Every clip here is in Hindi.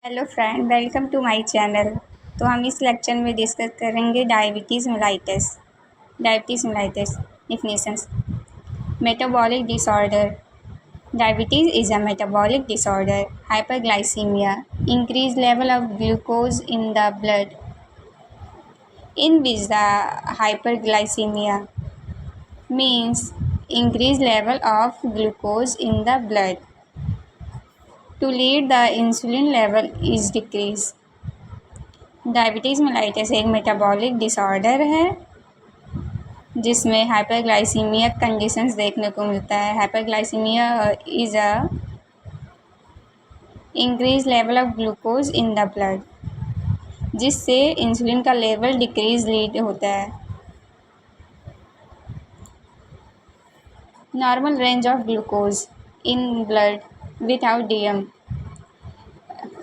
Hello friend, welcome to my channel. तो हम इस लेक्चर में डिस्कस करेंगे diabetes mellitus. Diabetes mellitus definitions. Metabolic disorder. Diabetes is a metabolic disorder, hyperglycemia, increased level of glucose in the blood, in which the hyperglycemia means increased level of glucose in the blood. To lead the insulin level is decreased. Diabetes mellitus एक मेटाबॉलिक डिसऑर्डर है जिसमें हाइपरग्लाइसीमिया कंडीशंस देखने को मिलता है। Hyperglycaemia is a increase level of glucose in the blood, जिससे इंसुलिन का लेवल डिक्रीज लीड होता है। Normal range of glucose in blood without DM.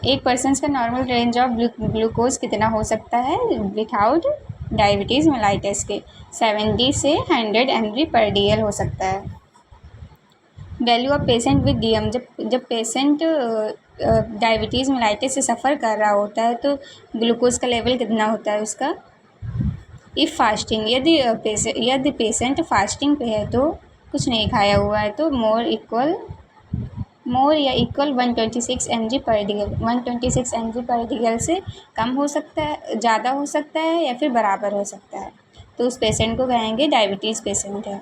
एक पर्सन का नॉर्मल रेंज ऑफ ग्लूकोज कितना हो सकता है विदाउट डायबिटीज़ मेलाइटिस के? 70 से 100 mg पर DL हो सकता है। Value of patient with DM. जब पेशेंट डायबिटीज़ मेलाइटिस से सफ़र कर रहा होता है तो ग्लूकोज का लेवल कितना होता है उसका? इफ़ फास्टिंग, यदि पेशेंट फास्टिंग पे है तो कुछ नहीं खाया हुआ है तो मोर या इक्वल 126 mg पर DL। 126 mg पर DL से कम हो सकता है, ज़्यादा हो सकता है या फिर बराबर हो सकता है, तो उस पेशेंट को कहेंगे डायबिटीज़ पेशेंट है।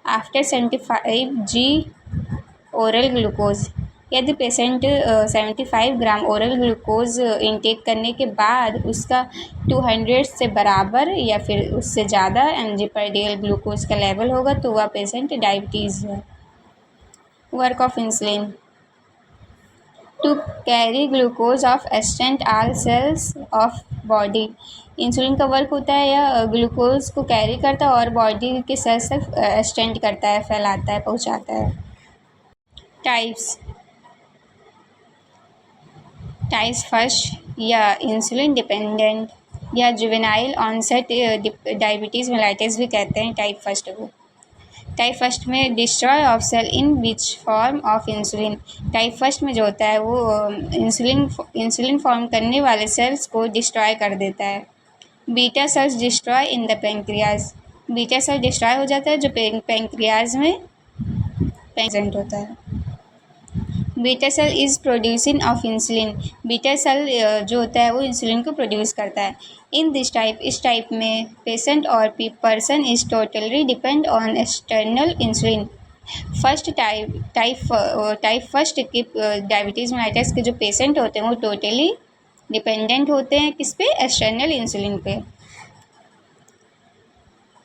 After 75 g oral glucose. यदि पेशेंट 75 ग्राम ओरल ग्लूकोज इनटेक करने के बाद उसका 200 से बराबर या फिर उससे ज़्यादा mg पर DL ग्लूकोज का लेवल होगा तो वह पेशेंट डायबिटीज़ है। Work of insulin to carry glucose of extent all cells of body. Insulin का वर्क होता है या ग्लूकोज को कैरी करता है और बॉडी के सेल्स तक एस्टेंट करता है, फैलाता है, पहुंचाता है। टाइप्स फर्स्ट या इंसुलिन डिपेंडेंट या जुवेनाइल ऑनसेट डायबिटीज़ मेलाइटिस भी कहते हैं टाइप फर्स्ट को। टाइप फर्स्ट में destroy of cell in which form of insulin. Type first में जो होता है वो इंसुलिन फॉर्म करने वाले सेल्स को डिस्ट्रॉय कर देता है। Beta cells destroy in the pancreas. Beta cell destroy हो जाता है जो पेंक्रियाज में प्रेजेंट होता है। Beta cell is producing of insulin. Beta cell जो होता है वो इंसुलिन को प्रोड्यूस करता है। इन दिस टाइप, इस टाइप में पेशेंट और person is totally depend on external insulin. First type first के डायबिटीज़ मेलाइटिस के जो पेशेंट होते हैं वो टोटली डिपेंडेंट होते हैं किस पे? एक्सटर्नल इंसुलिन पे।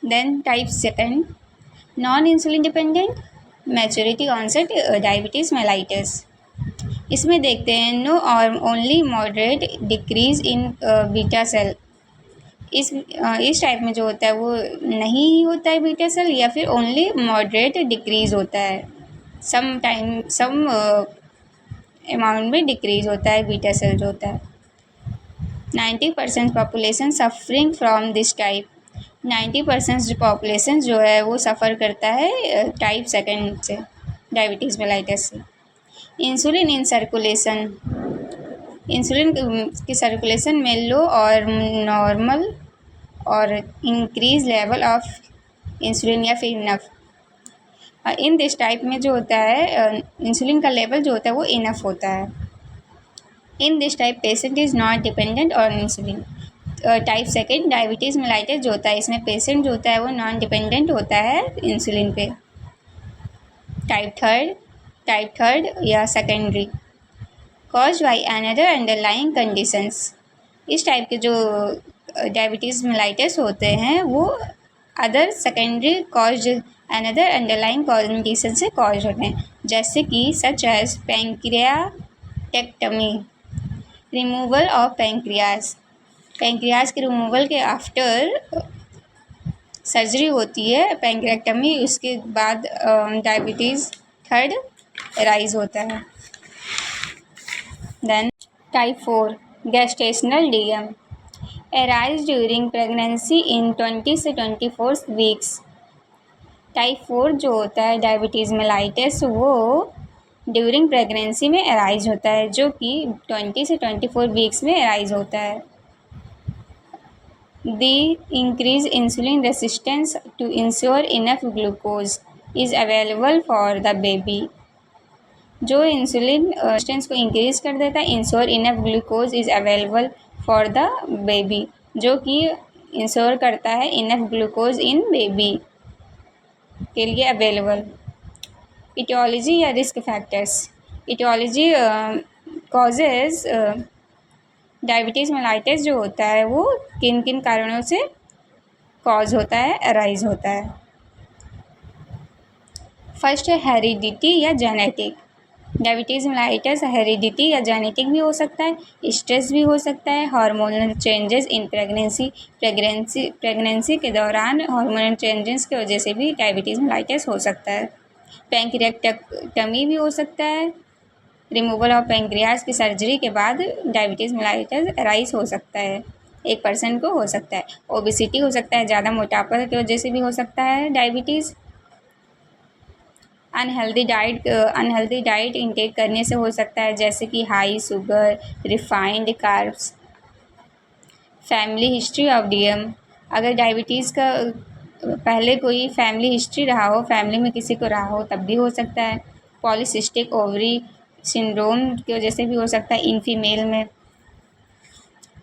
Then type second non insulin dependent maturity onset diabetes mellitus. इसमें देखते हैं नो और only moderate decrease in beta cell. इस टाइप में जो होता है वो नहीं होता है बीटा सेल या फिर ओनली मॉडरेट डिक्रीज होता है, सम अमाउंट में डिक्रीज होता है बीटा सेल जो होता है। 90% population suffering from this type. 90% population जो है वो सफ़र करता है टाइप सेकेंड से, डायबिटीज़ मेलाइटिस से। Insulin in circulation. इंसुलिन की सर्कुलेशन में लो और नॉर्मल और इंक्रीज लेवल ऑफ इंसुलिन या फिर इनफ। इन दिस टाइप में जो होता है इंसुलिन का लेवल जो होता है वो इनफ होता है। In this type patient is not dependent on insulin. Type second diabetes mellitus जो होता है इसमें पेशेंट जो होता है वो नॉन डिपेंडेंट होता है इंसुलिन पे। टाइप थर्ड या secondary cause by another underlying conditions. इस टाइप के जो डायबिटीज़ मेलाइटिस होते हैं वो other secondary cause another underlying condition से कॉज होते हैं, जैसे कि such as pancreatectomy, removal of pancreas. Pancreas के रिमूवल के आफ्टर सर्जरी होती है पैंक्रियाटेक्टमी, उसके बाद डायबिटीज़ थर्ड राइज होता है। Then type 4 gestational DM arise during pregnancy in 20 से 24 वीक्स। टाइप 4 जो होता है डायबिटीज़ मेलाइटिस वो ड्यूरिंग प्रेगनेंसी में अराइज होता है, जो कि 20 से 24 वीक्स में अराइज होता है। The increased insulin resistance to ensure enough glucose is available for the baby. जो इंसुलिन रेजिस्टेंस को इंक्रीज कर देता है, ensure enough glucose is available for the baby, जो कि इंश्योर करता है इनफ ग्लूकोज इन बेबी के लिए अवेलेबल। इटियोलॉजी या risk factors. Etiology causes diabetes mellitus जो होता है वो किन किन कारणों से कॉज होता है, अराइज होता है। फर्स्ट है हेरिडिटी या जेनेटिक। डायबिटीज़ मेलाइटिस हेरिडिटी या जेनेटिक भी हो सकता है, स्ट्रेस भी हो सकता है, हार्मोनल चेंजेस इन प्रेगनेंसी के दौरान हार्मोनल चेंजेस की वजह से भी डायबिटीज़ मेलाइटिस हो सकता है। पैंक्रियाटेक्टमी भी हो सकता है, रिमूवल ऑफ पैंक्रियाज की सर्जरी के बाद डायबिटीज़ मेलाइटिस अराइज हो सकता है, एक पर्सन को हो सकता है। ओबेसिटी हो सकता है, ज़्यादा मोटापा की वजह से भी हो सकता है डायबिटीज़। अनहेल्दी डाइट इंटेक करने से हो सकता है, जैसे कि high sugar, refined carbs. Family history of DM. अगर डायबिटीज़ का पहले कोई फैमिली हिस्ट्री रहा हो, फैमिली में किसी को रहा हो, तब भी हो सकता है। पॉलीसिस्टिक ओवरी सिंड्रोम की वजह से भी हो सकता है इन फीमेल में।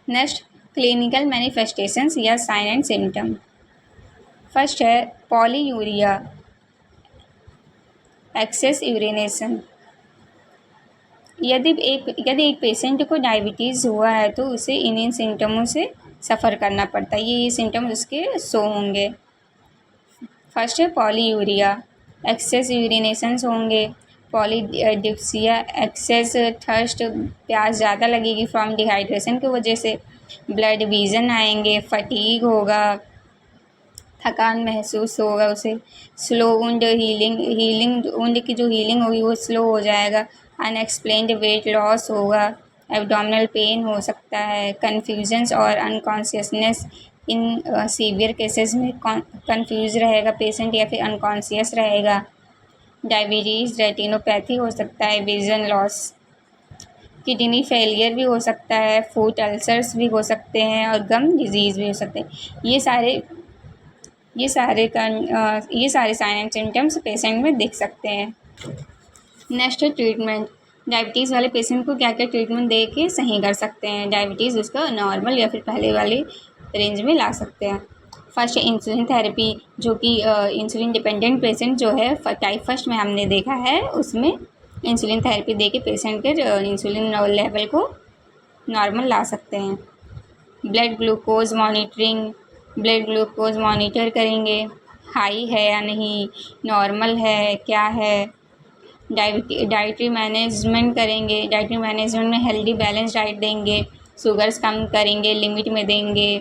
नेक्स्ट, क्लिनिकल मैनिफेस्टेशंस या साइन एंड सिम्टम। फर्स्ट है पॉलीयूरिया, एक्सेस यूरिनेशन। यदि एक पेशेंट को डायबिटीज़ हुआ है तो उसे इन सिम्टमों से सफ़र करना पड़ता है, ये सिम्टम उसके शो होंगे। फर्स्ट है पॉलीयूरिया, एक्सेस यूरिनेशंस होंगे। पॉलीडिप्सिया, एक्सेस थर्स्ट, प्यास ज़्यादा लगेगी फ्रॉम डिहाइड्रेशन की वजह से। ब्लड विजन आएंगे, फटीग होगा, थकान महसूस होगा उसे। स्लो वुंड हीलिंग वुंड की जो हीलिंग होगी वो स्लो हो जाएगा। अनएक्सप्लेन्ड वेट लॉस होगा, एब्डोमिनल पेन हो सकता है। कन्फ्यूजन्स और अनकॉन्शियसनेस, इन सीवियर केसेस में कन्फ्यूज रहेगा पेशेंट या फिर अनकॉन्शियस रहेगा। डायबिटीज़ रेटिनोपैथी हो सकता है, विजन लॉस। किडनी फेलियर भी हो सकता है, फूड अल्सर्स भी हो सकते हैं और गम डिजीज़ भी हो सकते हैं। ये सारे साइन एंड सिम्टम्स पेशेंट में दिख सकते हैं। Next treatment. डायबिटीज़ वाले पेशेंट को क्या क्या ट्रीटमेंट दे के सही कर सकते हैं, डायबिटीज़ उसका नॉर्मल या फिर पहले वाले रेंज में ला सकते हैं। फर्स्ट इंसुलिन थेरेपी, जो कि इंसुलिन डिपेंडेंट पेशेंट जो है टाइप फर्स्ट में हमने देखा है, उसमें इंसुलिन थेरेपी दे के पेशेंट के इंसुलिन लेवल को नॉर्मल ला सकते हैं। Blood glucose monitoring, blood glucose monitor करेंगे, हाई है या नहीं, नॉर्मल है क्या है। डाइटरी मैनेजमेंट करेंगे, डाइटरी मैनेजमेंट में हेल्दी बैलेंस डाइट देंगे, शुगर्स कम करेंगे, लिमिट में देंगे।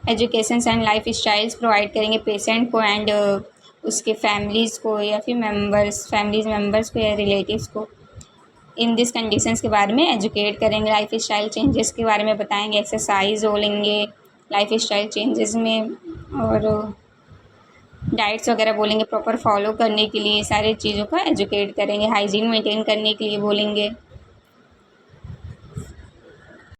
Education and life styles provide करेंगे पेशेंट को एंड उसके फैमिलीज़ को या फिर फैमिलीज मेम्बर्स को या रिलेटिव्स को इन दिस कंडीशंस के बारे में एजुकेट करेंगे। लाइफ स्टाइल चेंजेस के बारे में बताएंगे, एक्सरसाइज बोलेंगे लाइफ स्टाइल चेंजेस में, और डाइट्स वगैरह बोलेंगे प्रॉपर फॉलो करने के लिए, सारी चीज़ों का एजुकेट करेंगे। हाइजीन मेंटेन करने के लिए बोलेंगे।